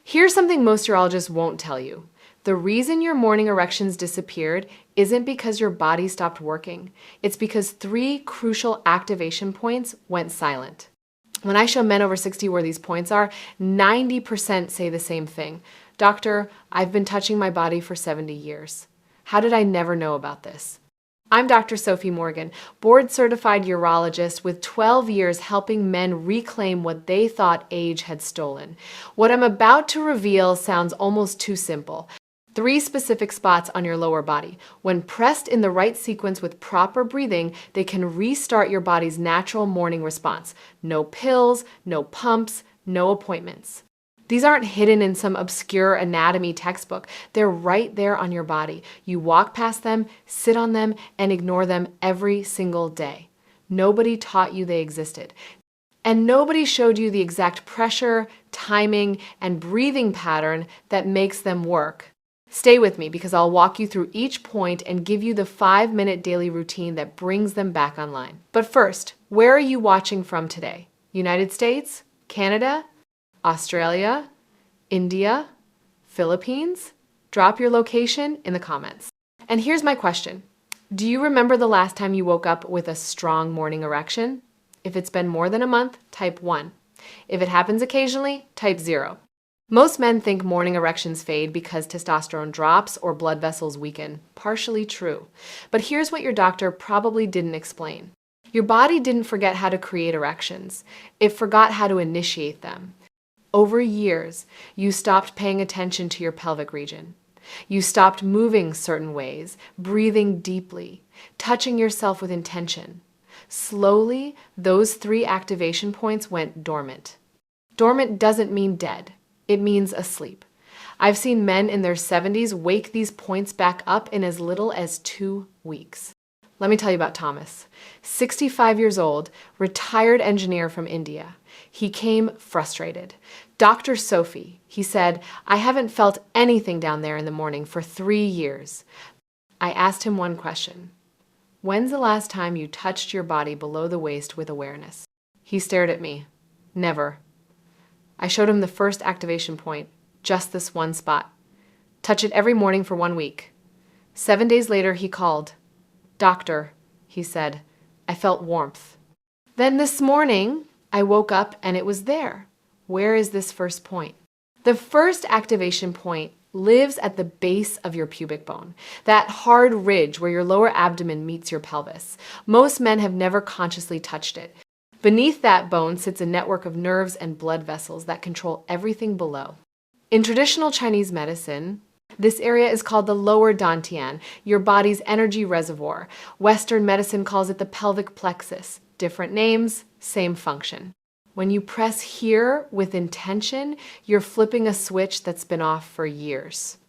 Here's something most urologists won't tell you. The reason your morning erections disappeared isn't because your body stopped working. It's because 3 crucial activation points went silent. When I show men over 60 where these points are, 90% say the same thing. Doctor, I've been touching my body for 70 years. How did I never know about this? I'm Dr. Sophie Morgan, board-certified urologist with 12 years helping men reclaim what they thought age had stolen. What I'm about to reveal sounds almost too simple. 3 specific spots on your lower body. When pressed in the right sequence with proper breathing, they can restart your body's natural morning response. No pills, no pumps, no appointments. These aren't hidden in some obscure anatomy textbook. They're right there on your body. You walk past them, sit on them, and ignore them every single day. Nobody taught you they existed. And nobody showed you the exact pressure, timing, and breathing pattern that makes them work. Stay with me because I'll walk you through each point and give you the 5-minute daily routine that brings them back online. But first, where are you watching from today? United States? Canada? Australia? India? Philippines? Drop your location in the comments. And here's my question. Do you remember the last time you woke up with a strong morning erection? If it's been more than a month, type 1. If it happens occasionally, type 0. Most men think morning erections fade because testosterone drops or blood vessels weaken. Partially true. But here's what your doctor probably didn't explain. Your body didn't forget how to create erections. It forgot how to initiate them. Over years, you stopped paying attention to your pelvic region. You stopped moving certain ways, breathing deeply, touching yourself with intention. Slowly, those 3 activation points went dormant. Dormant doesn't mean dead. It means asleep. I've seen men in their 70s wake these points back up in as little as 2 weeks. Let me tell you about Thomas. 65 years old, retired engineer from India. He came frustrated. Dr. Sophie, he said, I haven't felt anything down there in the morning for 3 years. I asked him one question. When's the last time you touched your body below the waist with awareness? He stared at me. Never. I showed him the first activation point, just this one spot. Touch it every morning for 1 week. 7 days later, he called. Doctor, he said, I felt warmth. Then this morning, I woke up and it was there. Where is this first point? The first activation point lives at the base of your pubic bone, that hard ridge where your lower abdomen meets your pelvis. Most men have never consciously touched it. Beneath that bone sits a network of nerves and blood vessels that control everything below. In traditional Chinese medicine, this area is called the lower dantian, your body's energy reservoir. Western medicine calls it the pelvic plexus. Different names, same function. When you press here with intention, you're flipping a switch that's been off for years.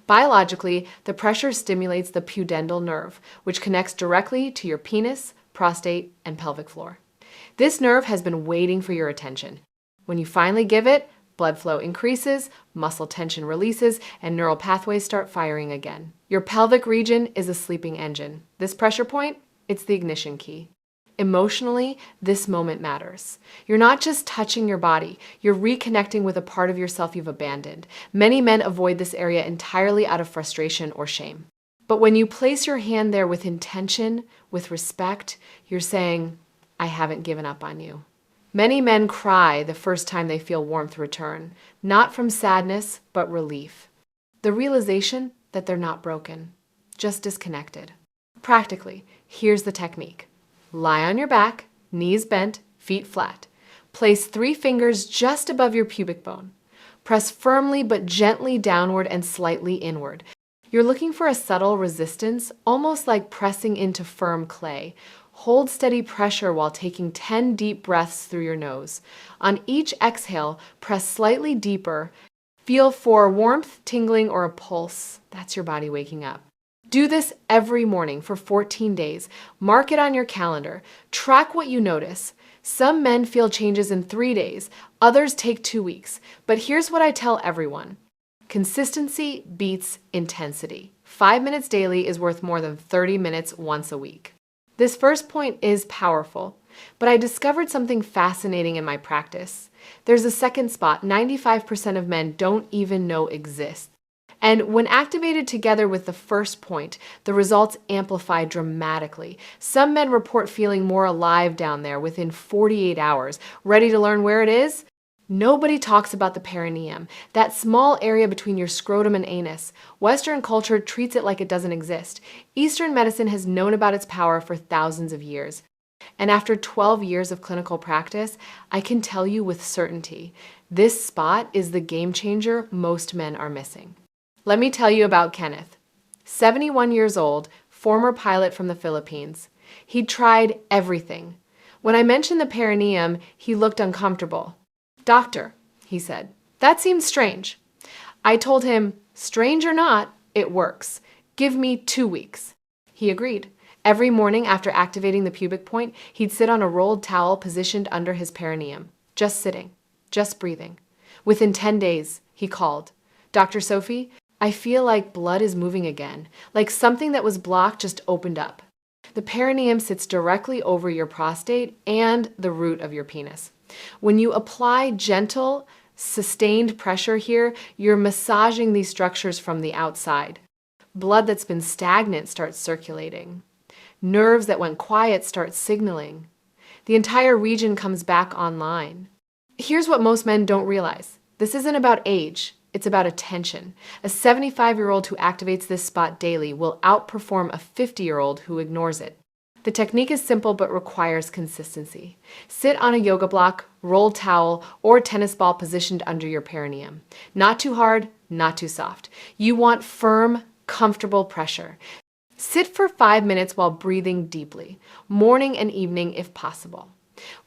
Biologically, the pressure stimulates the pudendal nerve, which connects directly to your penis, prostate, and pelvic floor. This nerve has been waiting for your attention. When you finally give it, blood flow increases, muscle tension releases, and neural pathways start firing again. Your pelvic region is a sleeping engine. This pressure point, it's the ignition key. Emotionally, this moment matters. You're not just touching your body, you're reconnecting with a part of yourself you've abandoned. Many men avoid this area entirely out of frustration or shame. But when you place your hand there with intention, with respect, you're saying, I haven't given up on you. Many men cry the first time they feel warmth return, not from sadness, but relief. The realization that they're not broken, just disconnected. Practically, here's the technique. Lie on your back, knees bent, feet flat. Place 3 fingers just above your pubic bone. Press firmly but gently downward and slightly inward. You're looking for a subtle resistance, almost like pressing into firm clay. Hold steady pressure while taking 10 deep breaths through your nose. On each exhale, press slightly deeper. Feel for warmth, tingling, or a pulse. That's your body waking up. Do this every morning for 14 days. Mark it on your calendar. Track what you notice. Some men feel changes in 3 days. Others take 2 weeks. But here's what I tell everyone. Consistency beats intensity. 5 minutes daily is worth more than 30 minutes once a week. This first point is powerful. But I discovered something fascinating in my practice. There's a second spot 95% of men don't even know exists. And when activated together with the first point, the results amplify dramatically. Some men report feeling more alive down there within 48 hours. Ready to learn where it is? Nobody talks about the perineum, that small area between your scrotum and anus. Western culture treats it like it doesn't exist. Eastern medicine has known about its power for thousands of years. And after 12 years of clinical practice, I can tell you with certainty, this spot is the game changer most men are missing. Let me tell you about Kenneth. 71 years old, former pilot from the Philippines. He'd tried everything. When I mentioned the perineum, he looked uncomfortable. "Doctor," he said, "that seems strange." I told him, strange or not, it works. Give me 2 weeks. He agreed. Every morning after activating the pubic point, he'd sit on a rolled towel positioned under his perineum. Just sitting. Just breathing. Within 10 days, he called. "Dr. Sophie, I feel like blood is moving again, like something that was blocked just opened up." The perineum sits directly over your prostate and the root of your penis. When you apply gentle, sustained pressure here, you're massaging these structures from the outside. Blood that's been stagnant starts circulating. Nerves that went quiet start signaling. The entire region comes back online. Here's what most men don't realize. This isn't about age. It's about attention. A 75-year-old who activates this spot daily will outperform a 50-year-old who ignores it. The technique is simple but requires consistency. Sit on a yoga block, rolled towel, or tennis ball positioned under your perineum. Not too hard, not too soft. You want firm, comfortable pressure. Sit for 5 minutes while breathing deeply, morning and evening if possible.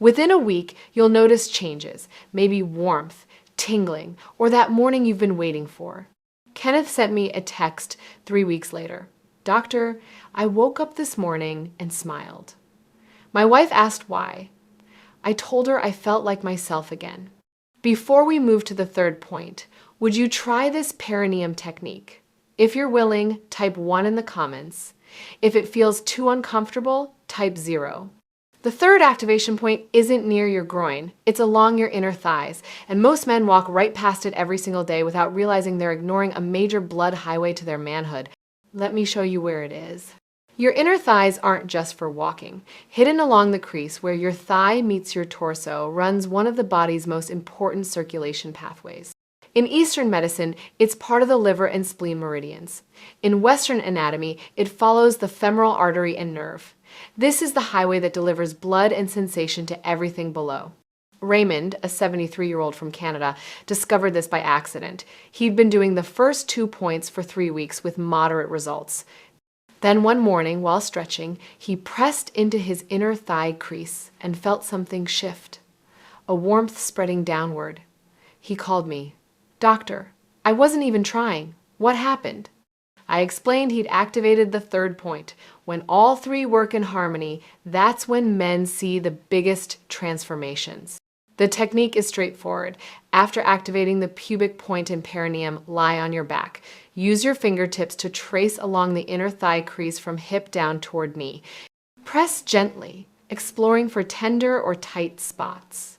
Within a week, you'll notice changes, maybe warmth, tingling, or that morning you've been waiting for. Kenneth sent me a text 3 weeks later. "Doctor, I woke up this morning and smiled." My wife asked why. I told her I felt like myself again. Before we move to the third point, would you try this perineum technique? If you're willing, type 1 in the comments. If it feels too uncomfortable, type 0. The third activation point isn't near your groin, it's along your inner thighs, and most men walk right past it every single day without realizing they're ignoring a major blood highway to their manhood. Let me show you where it is. Your inner thighs aren't just for walking. Hidden along the crease where your thigh meets your torso runs one of the body's most important circulation pathways. In Eastern medicine, it's part of the liver and spleen meridians. In Western anatomy, it follows the femoral artery and nerve. This is the highway that delivers blood and sensation to everything below. Raymond, a 73-year-old from Canada, discovered this by accident. He'd been doing the first 2 points for 3 weeks with moderate results. Then one morning, while stretching, he pressed into his inner thigh crease and felt something shift, a warmth spreading downward. He called me. "Doctor, I wasn't even trying. What happened?" I explained he'd activated the third point. When all three work in harmony, that's when men see the biggest transformations. The technique is straightforward. After activating the pubic point and perineum, lie on your back. Use your fingertips to trace along the inner thigh crease from hip down toward knee. Press gently, exploring for tender or tight spots.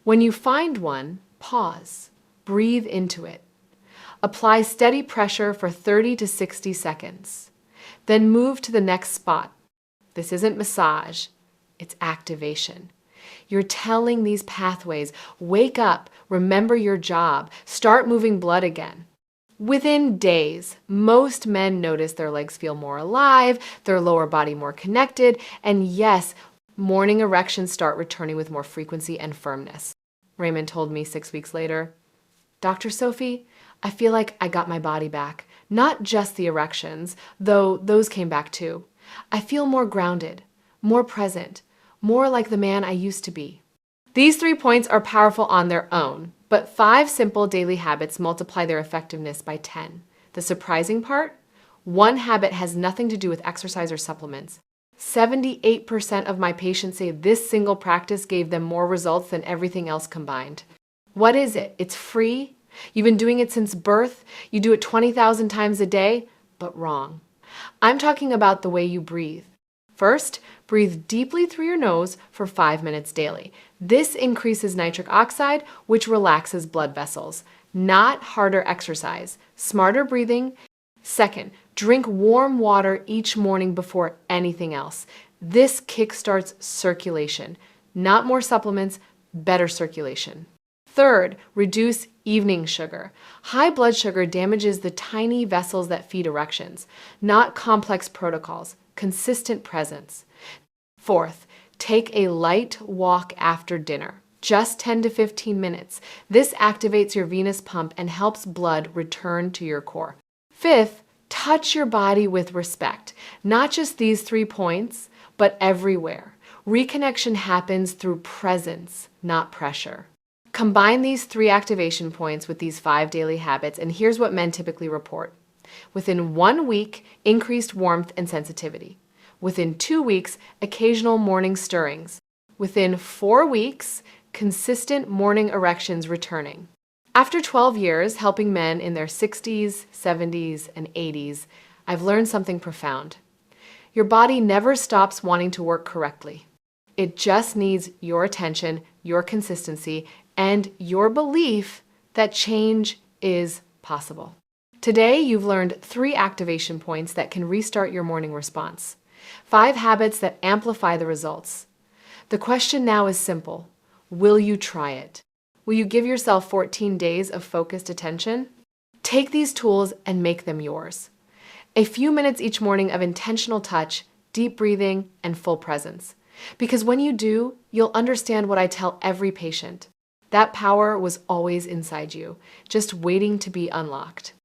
When you find one, pause. Breathe into it. Apply steady pressure for 30 to 60 seconds. Then move to the next spot. This isn't massage, it's activation. You're telling these pathways, wake up, remember your job, start moving blood again. Within days, most men notice their legs feel more alive, their lower body more connected, and yes, morning erections start returning with more frequency and firmness. Raymond told me 6 weeks later, "Dr. Sophie, I feel like I got my body back. Not just the erections, though those came back too. I feel more grounded, more present, more like the man I used to be." These 3 points are powerful on their own, but 5 simple daily habits multiply their effectiveness by 10. The surprising part? 1 habit has nothing to do with exercise or supplements. 78% of my patients say this single practice gave them more results than everything else combined. What is it? It's free? You've been doing it since birth? You do it 20,000 times a day? But wrong. I'm talking about the way you breathe. First, breathe deeply through your nose for 5 minutes daily. This increases nitric oxide, which relaxes blood vessels. Not harder exercise, smarter breathing. Second, drink warm water each morning before anything else. This kickstarts circulation. Not more supplements, better circulation. Third, reduce evening sugar. High blood sugar damages the tiny vessels that feed erections, not complex protocols, consistent presence. Fourth, take a light walk after dinner, just 10 to 15 minutes. This activates your venous pump and helps blood return to your core. Fifth, touch your body with respect. Not just these 3 points, but everywhere. Reconnection happens through presence, not pressure. Combine these 3 activation points with these 5 daily habits, and here's what men typically report. Within 1 week, increased warmth and sensitivity. Within 2 weeks, occasional morning stirrings. Within 4 weeks, consistent morning erections returning. After 12 years helping men in their 60s, 70s, and 80s, I've learned something profound. Your body never stops wanting to work correctly. It just needs your attention, your consistency, and your belief that change is possible. Today, you've learned 3 activation points that can restart your morning response. 5 habits that amplify the results. The question now is simple. Will you try it? Will you give yourself 14 days of focused attention? Take these tools and make them yours. A few minutes each morning of intentional touch, deep breathing, and full presence. Because when you do, you'll understand what I tell every patient. That power was always inside you, just waiting to be unlocked.